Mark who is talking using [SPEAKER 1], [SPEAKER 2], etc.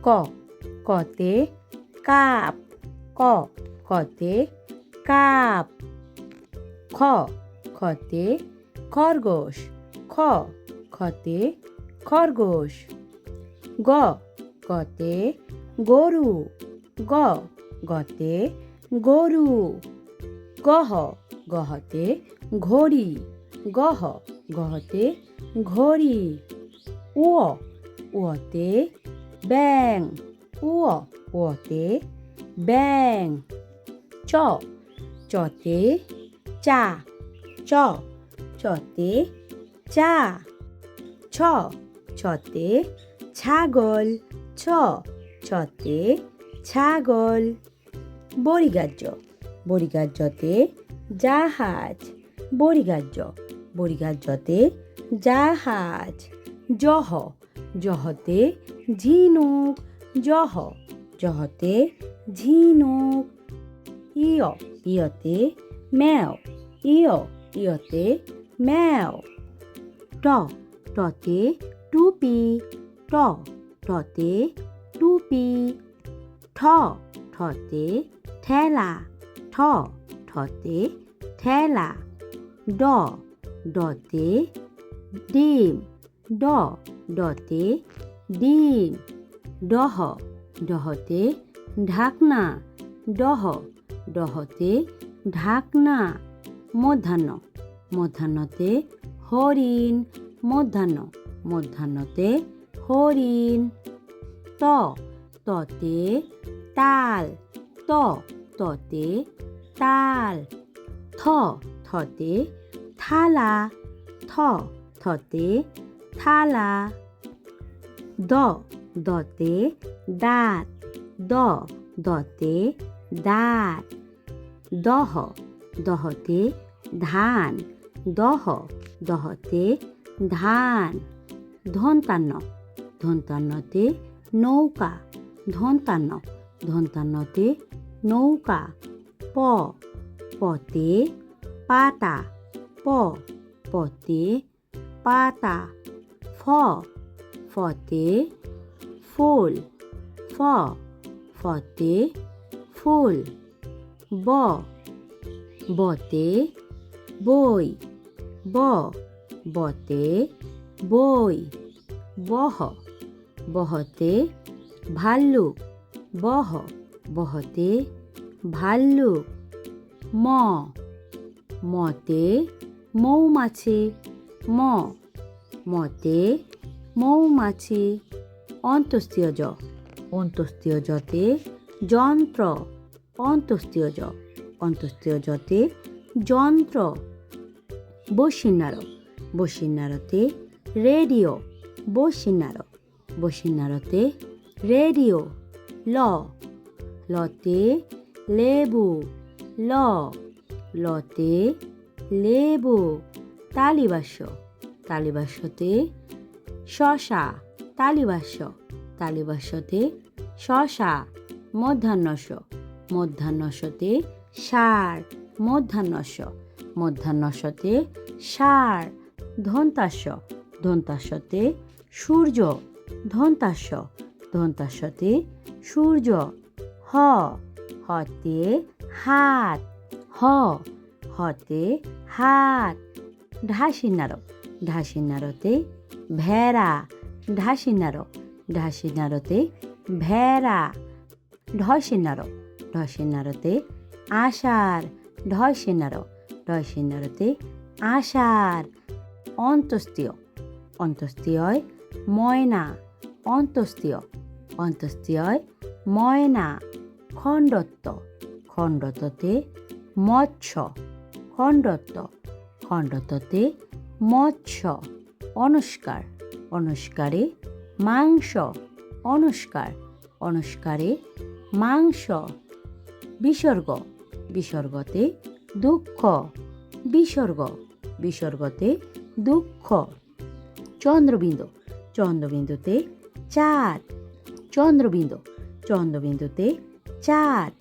[SPEAKER 1] ক কতে কাপ, ক কতে কাপ। খ খতে খরগোশ, খ খতে খরগোশ। গ গতে গরু, গ গতে গরু। গহ গহতে ঘড়ি, গহ গহতে ঘড়ি। উ উতে ব্যাং, উ উতে ব্যাং। চ চতে চা, চ চতে চা। ছ ছতে ছাগল, ছ ছতে ছাগল। বর্গীয় বর্গীয়তে জাহাজ, বর্গীয় বর্গীয়তে জাহাজ। জহ জহতে ঝিনুক, জহ জহতে ঝিনুক। ইয় ইয়তে ম্যাও, ইয় ইয়তে ম্যাও। ট টতে টুপি, ট টতে টুপি। ঠ ঠতে ঠেলা, ঠ ঠতে ঠেলা। ড ডতে ডিম, ড ডতে ডিম। ডহ ডহতে ঢাকনা, ডহ ডহতে ঢাকনা। মধ্যাহ্ন মধ্যাহ্নতে হরিণ, মধ্যাহ্ন মধ্যাহ্নতে হরিণ। ত ততে তাল, ত ততে তাল। থ থতে থালা, থ থতে থালা। দ দতে দাঁত, দ দতে দাঁত। দহ দহতে ধান, দহ দহতে ধান। ধন্তান্ন ধন্তান্নতে নৌকা, ধন্তান্ন ধন্তান্নতে নৌকা। প পতে পাতা, প পতে পাতা। ফ ফতে ফুল, ফ ফতে ফুল। ব বতে বই, ব বতে বই। বহ বহতে ভাল্লুক, বহ বহতে ভাল্লুক। ম মতে মৌমাছি, ম মতে মৌমাছি। অন্ত্যেষ্টিয় জ অন্ত্যেষ্টিয় জতে যন্ত্র, অন্ত্যেষ্টিয় জ অন্ত্যেষ্টিয় জতে যন্ত্র। বসিন্নার বসিন্নারতে রেডিও, বসিন্নার বসিন্নারতে রেডিও। ল লতে লেবু, ল লতে লেবু। তালিবাস্য তালিবাস্যতে শশা, তালিবাস্য তালিবাস্যতে শশা। মধ্যাহ্নস্য মধ্যাহ্নস্যতে ষাঁড়, মধ্যাহ্নস্য মধ্যাহ্নস্যতে ষাঁড়। ধন্তাস্য ধন্তাস্যতে সূর্য, ধন্তাস্য ধন্তাস্যতে সূর্য। হ হতে হাত, হ হতে হাত। ঢাসিন্নার ঢাসিন্নারতে ভেড়া, ঢাসিন্নার ঢাসিন্নারতে ভেড়া। ঢসিন্নার ঢসিন্নারতে আষাঢ়, ঢসিন্নার ঢসিন্নারতে আষাঢ়। অন্ত্যেষ্টিয় অন্ত্যেষ্টিয়য় ময়না, অন্ত্যেষ্টিয় অন্ত্যেষ্টিয়য় ময়না। খণ্ডত্ব খণ্ডত্বতে মৎস্য, খণ্ডত্ব খণ্ডত্বতে মৎস্য। অনুষ্কার অনুষ্কারে মাংস, অনুষ্কার অনুষ্কারে মাংস। বিসর্গ বিসর্গতে দুঃখ, বিসর্গ বিসর্গতে দুঃখ। চন্দ্রবিন্দু চন্দ্রবিন্দুতে চাঁদ, চন্দ্রবিন্দু চন্দ্রবিন্দুতে চাঁদ।